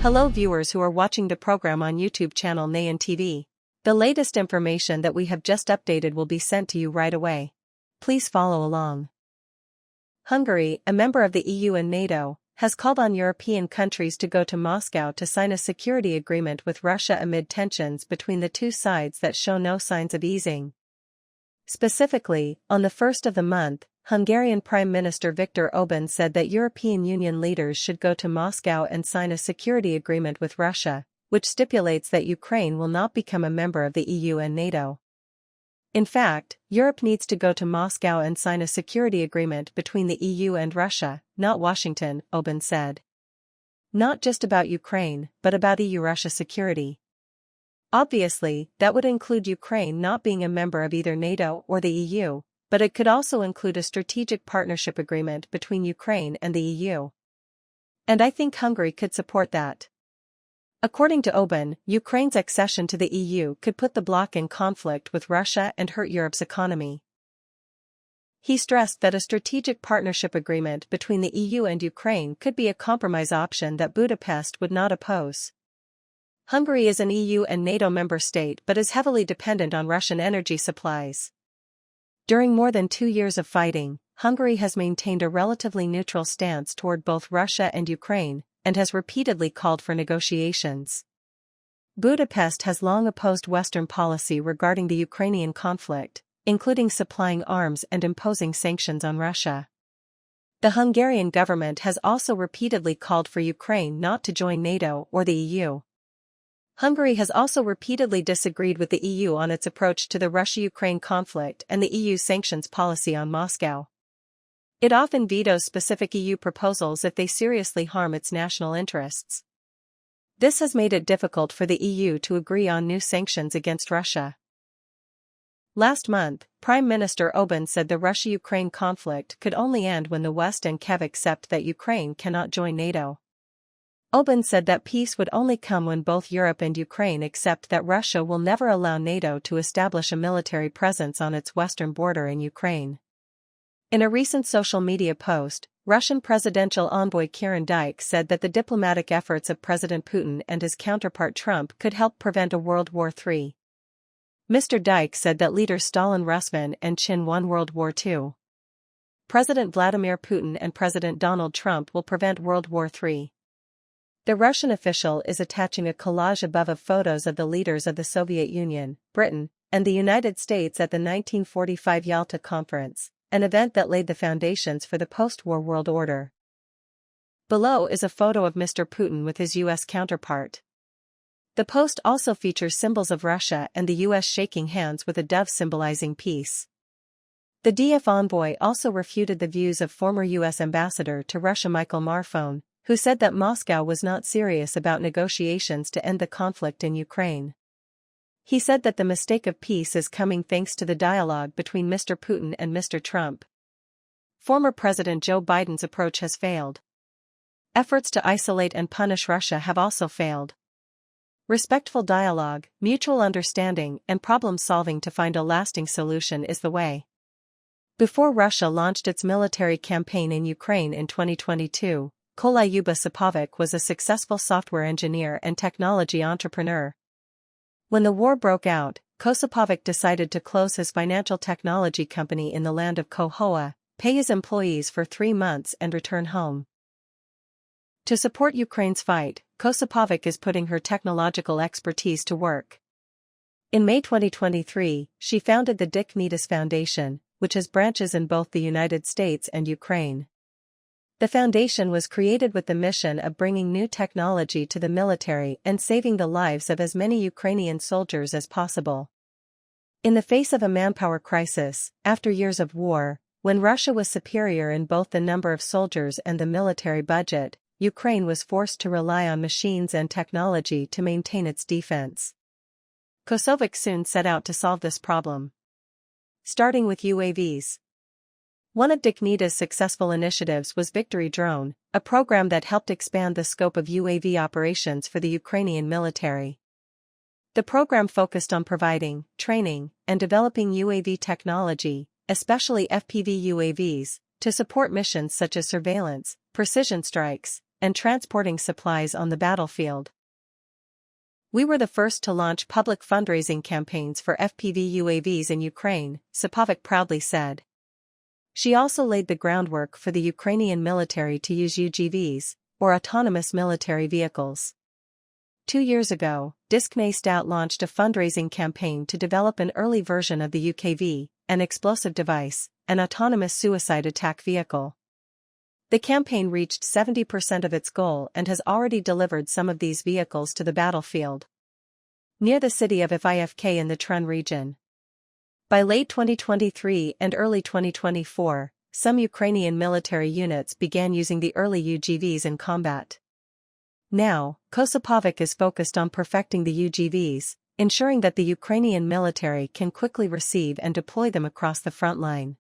Hello viewers who are watching the program on YouTube channel Nghe An TV. The latest information that we have just updated will be sent to you right away. Please follow along. Hungary, a member of the EU and NATO, has called on European countries to go to Moscow to sign a security agreement with Russia amid tensions between the two sides that show no signs of easing. Specifically, on the 1st of the month, Hungarian Prime Minister Viktor Orban said that European Union leaders should go to Moscow and sign a security agreement with Russia, which stipulates that Ukraine will not become a member of the EU and NATO. In fact, Europe needs to go to Moscow and sign a security agreement between the EU and Russia, not Washington, Orban said. Not just about Ukraine, but about EU-Russia security. Obviously, that would include Ukraine not being a member of either NATO or the EU, but it could also include a strategic partnership agreement between Ukraine and the EU. And I think Hungary could support that. According to Orban, Ukraine's accession to the EU could put the bloc in conflict with Russia and hurt Europe's economy. He stressed that a strategic partnership agreement between the EU and Ukraine could be a compromise option that Budapest would not oppose. Hungary is an EU and NATO member state but is heavily dependent on Russian energy supplies. During more than 2 years of fighting, Hungary has maintained a relatively neutral stance toward both Russia and Ukraine, and has repeatedly called for negotiations. Budapest has long opposed Western policy regarding the Ukrainian conflict, including supplying arms and imposing sanctions on Russia. The Hungarian government has also repeatedly called for Ukraine not to join NATO or the EU. Hungary has also repeatedly disagreed with the EU on its approach to the Russia-Ukraine conflict and the EU's sanctions policy on Moscow. It often vetoes specific EU proposals if they seriously harm its national interests. This has made it difficult for the EU to agree on new sanctions against Russia. Last month, Prime Minister Orban said the Russia-Ukraine conflict could only end when the West and Kiev accept that Ukraine cannot join NATO. Orban said that peace would only come when both Europe and Ukraine accept that Russia will never allow NATO to establish a military presence on its western border in Ukraine. In a recent social media post, Russian presidential envoy Kieran Dyke said that the diplomatic efforts of President Putin and his counterpart Trump could help prevent a World War III. Mr. Dyke said that leaders Stalin, Rusman and Chin won World War II. President Vladimir Putin and President Donald Trump will prevent World War III. The Russian official is attaching a collage above of photos of the leaders of the Soviet Union, Britain, and the United States at the 1945 Yalta Conference, an event that laid the foundations for the post-war world order. Below is a photo of Mr. Putin with his U.S. counterpart. The post also features symbols of Russia and the U.S. shaking hands with a dove symbolizing peace. The DF envoy also refuted the views of former U.S. Ambassador to Russia Michael Marfone, who said that Moscow was not serious about negotiations to end the conflict in Ukraine. He said that the mistake of peace is coming thanks to the dialogue between Mr. Putin and Mr. Trump. Former President Joe Biden's approach has failed. Efforts to isolate and punish Russia have also failed. Respectful dialogue, mutual understanding, and problem-solving to find a lasting solution is the way. Before Russia launched its military campaign in Ukraine in 2022, Kolyuba Sapovic was a successful software engineer and technology entrepreneur. When the war broke out, Kosapovic decided to close his financial technology company in the land of Kohoa, pay his employees for 3 months and return home. To support Ukraine's fight, Kosapovic is putting her technological expertise to work. In May 2023, she founded the Dick Metis Foundation, which has branches in both the United States and Ukraine. The foundation was created with the mission of bringing new technology to the military and saving the lives of as many Ukrainian soldiers as possible. In the face of a manpower crisis, after years of war, when Russia was superior in both the number of soldiers and the military budget, Ukraine was forced to rely on machines and technology to maintain its defense. Kosovic soon set out to solve this problem. Starting with UAVs. One of Dick Metis' successful initiatives was Victory Drone, a program that helped expand the scope of UAV operations for the Ukrainian military. The program focused on providing, training, and developing UAV technology, especially FPV UAVs, to support missions such as surveillance, precision strikes, and transporting supplies on the battlefield. We were the first to launch public fundraising campaigns for FPV UAVs in Ukraine, Sapovic proudly said. She also laid the groundwork for the Ukrainian military to use UGVs, or autonomous military vehicles. 2 years ago, Nghe Stout launched a fundraising campaign to develop an early version of the UKV, an explosive device, an autonomous suicide attack vehicle. The campaign reached 70% of its goal and has already delivered some of these vehicles to the battlefield. Near the city of Ivivka in the Trun region. By late 2023 and early 2024, some Ukrainian military units began using the early UGVs in combat. Now, Kosapovic is focused on perfecting the UGVs, ensuring that the Ukrainian military can quickly receive and deploy them across the front line.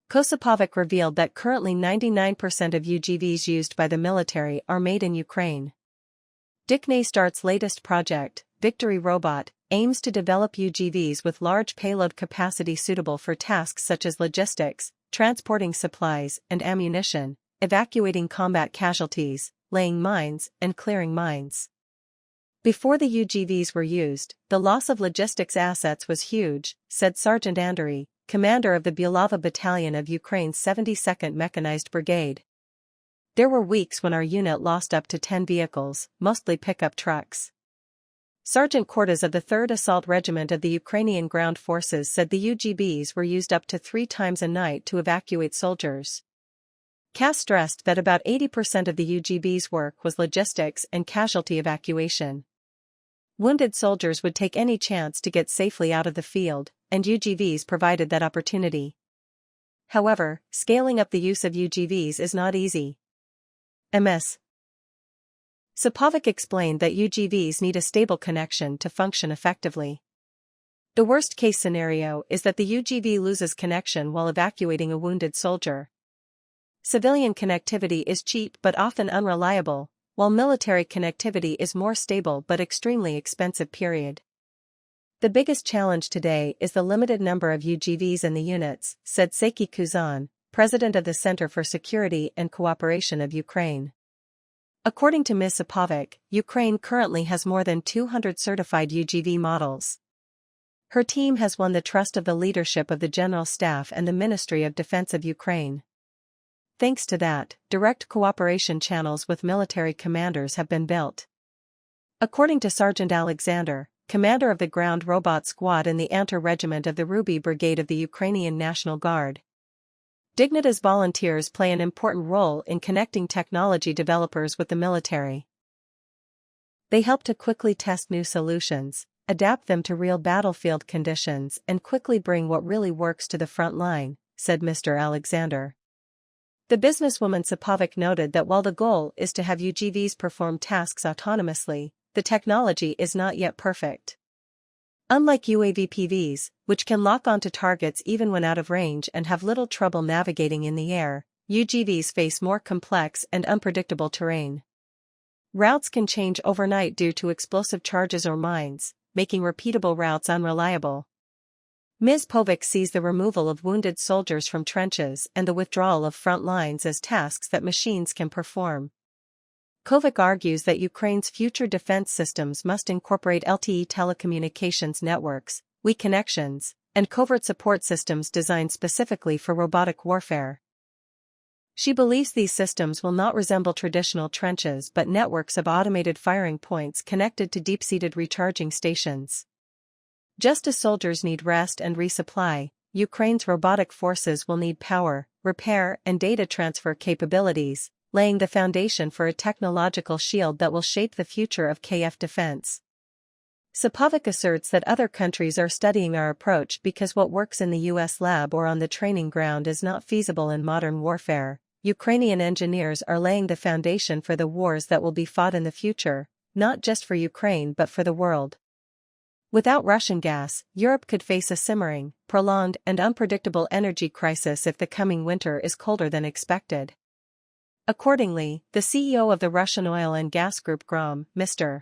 Kosapovic revealed that currently 99% of UGVs used by the military are made in Ukraine. Nghe Stout's latest project, Victory Robot, aims to develop UGVs with large payload capacity suitable for tasks such as logistics, transporting supplies and ammunition, evacuating combat casualties, laying mines, and clearing mines. Before the UGVs were used, the loss of logistics assets was huge, said Sergeant Andriy, commander of the Bulava Battalion of Ukraine's 72nd Mechanized Brigade. There were weeks when our unit lost up to 10 vehicles, mostly pickup trucks. Sergeant Kordas of the 3rd Assault Regiment of the Ukrainian Ground Forces said the UGVs were used up to 3 times a night to evacuate soldiers. Cass stressed that about 80% of the UGV's work was logistics and casualty evacuation. Wounded soldiers would take any chance to get safely out of the field, and UGVs provided that opportunity. However, scaling up the use of UGVs is not easy. Ms. Sapovic explained that UGVs need a stable connection to function effectively. The worst-case scenario is that the UGV loses connection while evacuating a wounded soldier. Civilian connectivity is cheap but often unreliable, while military connectivity is more stable but extremely expensive. The biggest challenge today is the limited number of UGVs in the units, said Seiki Kuzan, president of the Center for Security and Cooperation of Ukraine. According to Ms. Sapovic, Ukraine currently has more than 200 certified UGV models. Her team has won the trust of the leadership of the General Staff and the Ministry of Defense of Ukraine. Thanks to that, direct cooperation channels with military commanders have been built. According to Sergeant Alexander, commander of the Ground Robot Squad in the Antar Regiment of the Ruby Brigade of the Ukrainian National Guard. Dignita's volunteers play an important role in connecting technology developers with the military. They help to quickly test new solutions, adapt them to real battlefield conditions and quickly bring what really works to the front line, said Mr. Alexander. The businesswoman Sapovic noted that while the goal is to have UGVs perform tasks autonomously, the technology is not yet perfect. Unlike UAVPVs, which can lock onto targets even when out of range and have little trouble navigating in the air, UGVs face more complex and unpredictable terrain. Routes can change overnight due to explosive charges or mines, making repeatable routes unreliable. Ms. Povic sees the removal of wounded soldiers from trenches and the withdrawal of front lines as tasks that machines can perform. Kovic argues that Ukraine's future defense systems must incorporate LTE telecommunications networks, weak connections, and covert support systems designed specifically for robotic warfare. She believes these systems will not resemble traditional trenches but networks of automated firing points connected to deep-seated recharging stations. Just as soldiers need rest and resupply, Ukraine's robotic forces will need power, repair, and data transfer capabilities, laying the foundation for a technological shield that will shape the future of Kyiv defense. Sapovic asserts that other countries are studying our approach because what works in the U.S. lab or on the training ground is not feasible in modern warfare. Ukrainian engineers are laying the foundation for the wars that will be fought in the future, not just for Ukraine but for the world. Without Russian gas, Europe could face a simmering, prolonged and unpredictable energy crisis if the coming winter is colder than expected. Accordingly, the CEO of the Russian oil and gas group Grom, Mr.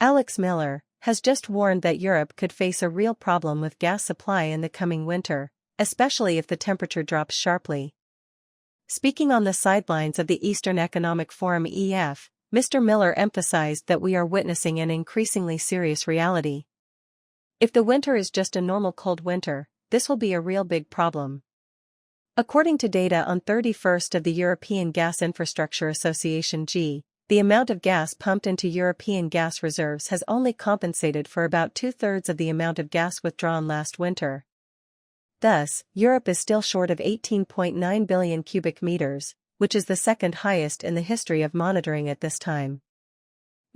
Alex Miller, has just warned that Europe could face a real problem with gas supply in the coming winter, especially if the temperature drops sharply. Speaking on the sidelines of the Eastern Economic Forum (EF), Mr. Miller emphasized that we are witnessing an increasingly serious reality. If the winter is just a normal cold winter, this will be a real big problem. According to data on 31st of the European Gas Infrastructure Association (G), the amount of gas pumped into European gas reserves has only compensated for about two-thirds of the amount of gas withdrawn last winter. Thus, Europe is still short of 18.9 billion cubic meters, which is the second highest in the history of monitoring at this time.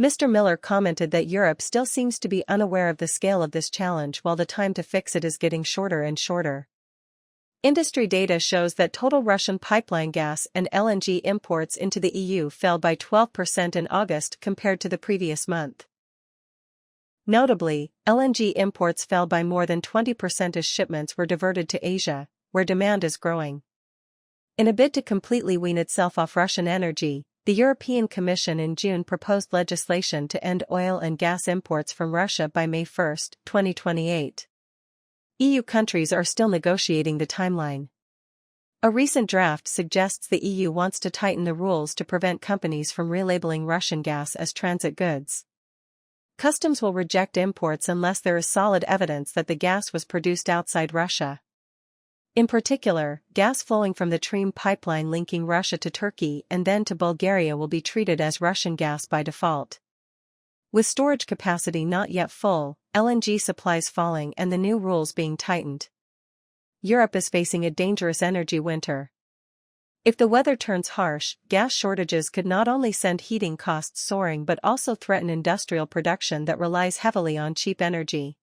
Mr. Miller commented that Europe still seems to be unaware of the scale of this challenge while the time to fix it is getting shorter and shorter. Industry data shows that total Russian pipeline gas and LNG imports into the EU fell by 12% in August compared to the previous month. Notably, LNG imports fell by more than 20% as shipments were diverted to Asia, where demand is growing. In a bid to completely wean itself off Russian energy, the European Commission in June proposed legislation to end oil and gas imports from Russia by May 1, 2028. EU countries are still negotiating the timeline. A recent draft suggests the EU wants to tighten the rules to prevent companies from relabeling Russian gas as transit goods. Customs will reject imports unless there is solid evidence that the gas was produced outside Russia. In particular, gas flowing from the Stream pipeline linking Russia to Turkey and then to Bulgaria will be treated as Russian gas by default. With storage capacity not yet full, LNG supplies falling and the new rules being tightened, Europe is facing a dangerous energy winter. If the weather turns harsh, gas shortages could not only send heating costs soaring but also threaten industrial production that relies heavily on cheap energy.